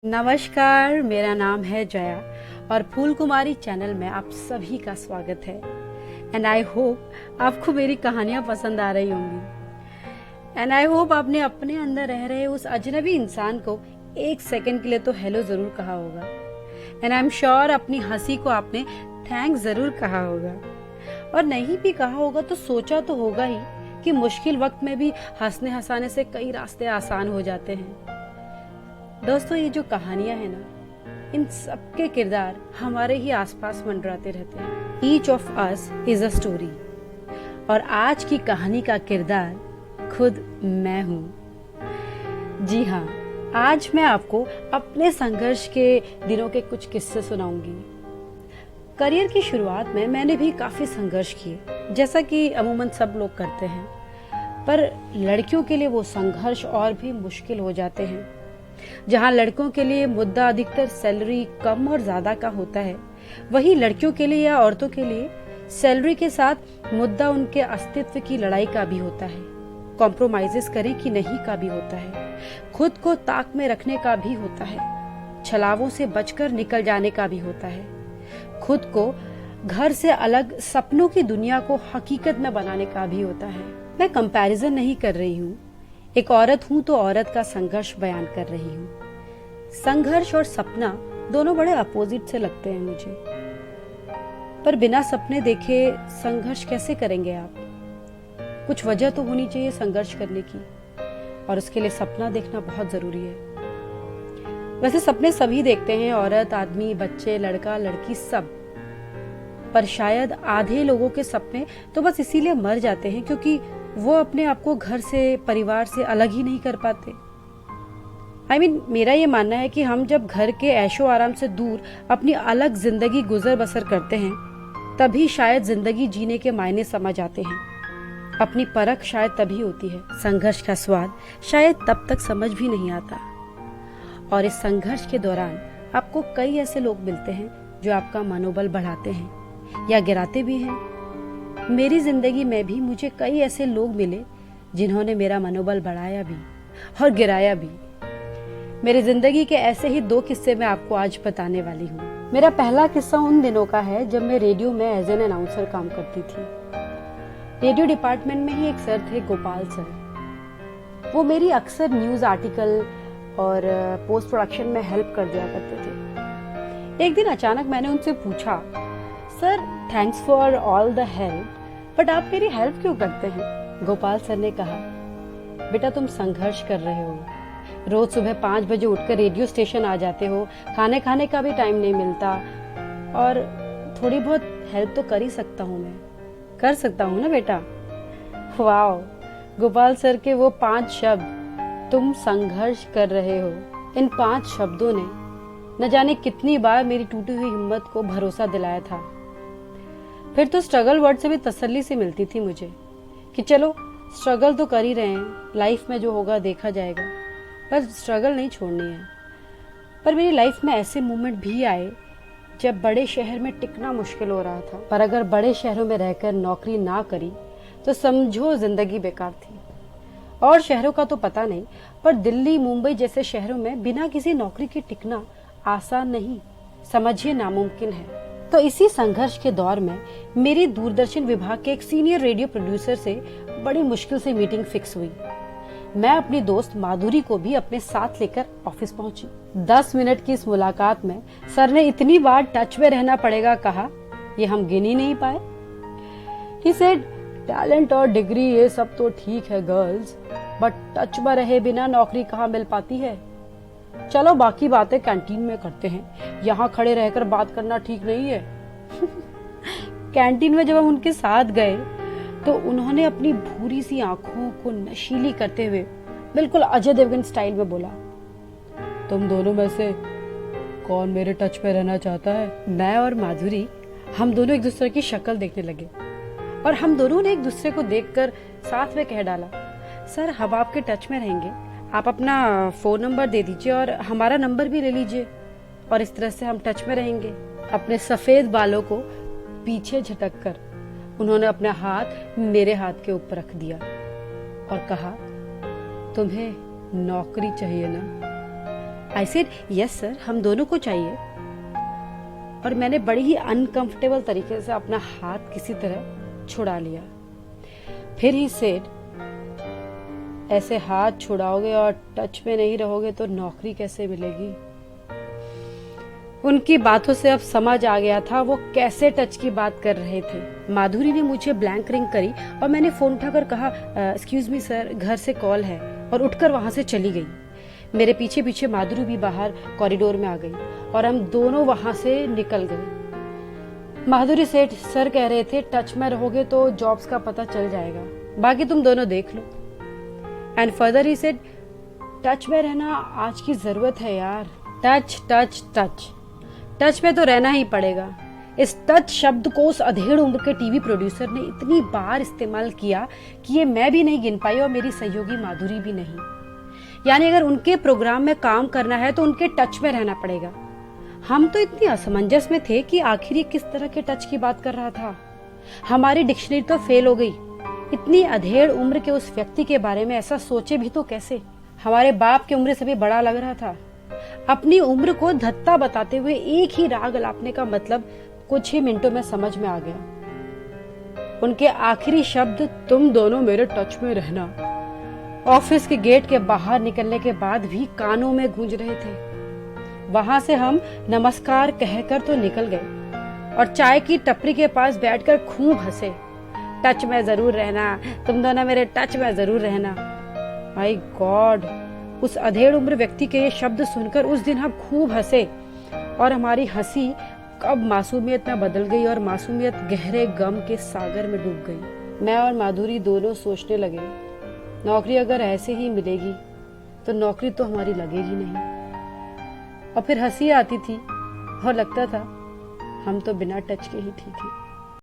नमस्कार, मेरा नाम है जया और फूल कुमारी चैनल में आप सभी का स्वागत है। एंड आई होप आपको मेरी कहानियां पसंद आ रही होंगी। एंड आई होप आपने अपने अंदर रह रहे उस अजनबी इंसान को एक सेकंड के लिए तो हेलो जरूर कहा होगा। एंड आई एम श्योर अपनी हंसी को आपने थैंक्स जरूर कहा होगा, और नहीं भी कहा होगा तो सोचा तो होगा ही कि मुश्किल वक्त में भी हंसने हंसाने से कई रास्ते आसान हो जाते हैं। दोस्तों, ये जो कहानियां हैं ना, इन सबके किरदार हमारे ही आसपास मंडराते रहते हैं। Each of us is a story, और आज की कहानी का किरदार खुद मैं हूँ। जी हाँ, आज मैं आपको अपने संघर्ष के दिनों के कुछ किस्से सुनाऊंगी। करियर की शुरुआत में मैंने भी काफी संघर्ष किए, जैसा कि अमूमन सब लोग करते हैं। पर लड़कियों के लिए वो संघर्ष और भी मुश्किल हो जाते हैं। जहां लड़कों के लिए मुद्दा अधिकतर सैलरी कम और ज्यादा का होता है, वहीं लड़कियों के लिए या औरतों के लिए सैलरी के साथ मुद्दा उनके अस्तित्व की लड़ाई का भी होता है, कॉम्प्रोमाइजेस करें कि नहीं का भी होता है, खुद को ताक में रखने का भी होता है, छलावों से बचकर निकल जाने का भी होता है, खुद को घर से अलग सपनों की दुनिया को हकीकत में बनाने का भी होता है। मैं कंपैरिजन नहीं कर रही हूँ, एक औरत हूं तो औरत का संघर्ष बयान कर रही हूं। संघर्ष और सपना दोनों बड़े अपोजिट से लगते हैं मुझे, पर बिना सपने देखे संघर्ष कैसे करेंगे आप? कुछ वजह तो होनी चाहिए संघर्ष करने की, और उसके लिए सपना देखना बहुत जरूरी है। वैसे सपने सभी देखते हैं, औरत, आदमी, बच्चे, लड़का, लड़की, सब। पर शायद आधे लोगों के सपने तो बस इसीलिए मर जाते हैं क्योंकि वो अपने आप को घर से, परिवार से अलग ही नहीं कर पाते। मेरा ये मानना है कि हम जब घर के ऐशो आराम से दूर अपनी अलग जिंदगी गुजर बसर करते हैं, तभी शायद जिंदगी जीने के मायने समझ आते हैं। अपनी परख शायद तभी होती है, संघर्ष का स्वाद शायद तब तक समझ भी नहीं आता। और इस संघर्ष के दौरान आपको कई ऐसे लोग मिलते हैं जो आपका मनोबल बढ़ाते हैं या गिराते भी हैं। मेरी जिंदगी में भी मुझे कई ऐसे लोग मिले जिन्होंने मेरा मनोबल बढ़ाया भी और गिराया भी। मेरी जिंदगी के ऐसे ही 2 किस्से मैं आपको आज बताने वाली हूँ। मेरा पहला किस्सा उन दिनों का है जब मैं रेडियो में एज एन अनाउंसर काम करती थी। रेडियो डिपार्टमेंट में ही एक सर थे, गोपाल सर। वो मेरी अक्सर न्यूज आर्टिकल और पोस्ट प्रोडक्शन में हेल्प कर दिया करते थे। एक दिन अचानक मैंने उनसे पूछा, sir thanks for all the help, but आप मेरी हेल्प क्यों करते हैं? गोपाल सर ने कहा, बेटा तुम संघर्ष कर रहे हो, रोज सुबह 5 बजे उठकर रेडियो स्टेशन आ जाते हो, खाने खाने का भी टाइम नहीं मिलता, और थोड़ी बहुत हेल्प तो कर ही सकता हूँ, मैं कर सकता हूँ ना बेटा। वाह, गोपाल सर के वो 5 शब्द, तुम संघर्ष कर रहे हो, इन 5 शब्दों ने न जाने कितनी बार मेरी टूटी हुई हिम्मत को भरोसा दिलाया था। फिर तो स्ट्रगल वर्ड से भी तसल्ली से मिलती थी मुझे कि चलो स्ट्रगल तो कर ही रहे हैं, लाइफ में जो होगा देखा जाएगा, पर स्ट्रगल नहीं छोड़नी है। पर मेरी लाइफ में ऐसे मोमेंट भी आए जब बड़े शहर में टिकना मुश्किल हो रहा था, पर अगर बड़े शहरों में रहकर नौकरी ना करी तो समझो जिंदगी बेकार थी। और शहरों का तो पता नहीं, पर दिल्ली, मुंबई जैसे शहरों में बिना किसी नौकरी के टिकना आसान नहीं, समझिए नामुमकिन है। तो इसी संघर्ष के दौर में मेरी दूरदर्शन विभाग के एक सीनियर रेडियो प्रोड्यूसर से बड़ी मुश्किल से मीटिंग फिक्स हुई। मैं अपनी दोस्त माधुरी को भी अपने साथ लेकर ऑफिस पहुंची। 10 मिनट की इस मुलाकात में सर ने इतनी बार टच में रहना पड़ेगा कहा, ये हम गिन ही नहीं पाए। ही सेड, टैलेंट और डिग्री ये सब तो ठीक है गर्ल्स, बट टच में रहे बिना नौकरी कहाँ मिल पाती है। चलो बाकी बातें कैंटीन में करते हैं, यहाँ खड़े रहकर बात करना ठीक नहीं है। कैंटीन में जब हम उनके साथ गए तो उन्होंने अपनी भूरी सी आंखों को नशीली करते हुए बिल्कुल अजय देवगन स्टाइल में बोला, तुम दोनों में से कौन मेरे टच में रहना चाहता है? मैं और माधुरी, हम दोनों एक दूसरे की शक्ल देखने लगे, और हम दोनों ने एक दूसरे को देखकर साथ में कह डाला, सर हम आपके टच में रहेंगे, आप अपना फोन नंबर दे दीजिए और हमारा नंबर भी ले लीजिए, और इस तरह से हम टच में रहेंगे। अपने सफेद बालों को पीछे झटक कर उन्होंने अपना हाथ मेरे हाथ के ऊपर रख दिया और कहा, तुम्हें नौकरी चाहिए ना? आई सेड यस सर, हम दोनों को चाहिए। और मैंने बड़ी ही अनकंफर्टेबल तरीके से अपना हाथ किसी तरह छुड़ा लिया। फिर ही सेड, ऐसे हाथ छुड़ाओगे और टच में नहीं रहोगे तो नौकरी कैसे मिलेगी। उनकी बातों से अब समझ आ गया था वो कैसे टच की बात कर रहे थे। माधुरी ने मुझे ब्लैंक रिंग करी और मैंने फोन उठाकर कहा एक्सक्यूज मी सर, घर से कॉल है, और उठकर वहां से चली गई। मेरे पीछे पीछे माधुरी भी बाहर कॉरिडोर में आ गई और हम दोनों वहां से निकल गए। माधुरी सेठ सर कह रहे थे टच में रहोगे तो जॉब्स का पता चल जाएगा, बाकी तुम दोनों देख लो। And further he said touch में रहना आज की जरूरत है यार। टच टच टच टच में तो रहना ही पड़ेगा। इस टच शब्द को उस अधेड़ उम्र के टीवी प्रोड्यूसर ने इतनी बार इस्तेमाल किया कि ये मैं भी नहीं गिन पाई और मेरी सहयोगी माधुरी भी नहीं। यानी अगर उनके प्रोग्राम में काम करना है तो उनके टच में रहना पड़ेगा। हम तो इतनी असमंजस में थे कि आखिर ये किस तरह के टच की बात कर रहा था। हमारी डिक्शनरी तो फेल हो गई। इतनी अधेड़ उम्र के उस व्यक्ति के बारे में ऐसा सोचे भी तो कैसे। हमारे बाप की उम्र से भी बड़ा लग रहा था। अपनी उम्र को धत्ता बताते हुए एक ही राग अलापने का मतलब कुछ ही मिनटों में समझ में आ गया। उनके आखिरी शब्द तुम दोनों मेरे टच में रहना ऑफिस के गेट के बाहर निकलने के बाद भी कानों में गूंज रहे थे। वहां से हम नमस्कार कहकर तो निकल गए और चाय की टपरी के पास बैठकर खूब हंसे। टच में जरूर रहना, तुम दोनों मेरे टच में जरूर रहना। माय गॉड, उस अधेड़ उम्र व्यक्ति के ये शब्द सुनकर उस दिन हम खूब हंसे और हमारी हंसी कब मासूमियत में बदल गई और मासूमियत गहरे गम के सागर में डूब गई। मैं और माधुरी दोनों सोचने लगे, नौकरी अगर ऐसे ही मिलेगी तो नौकरी तो हमारी लगेगी नहीं। और फिर हंसी आती थी और लगता था हम तो बिना टच के ही ठीक है।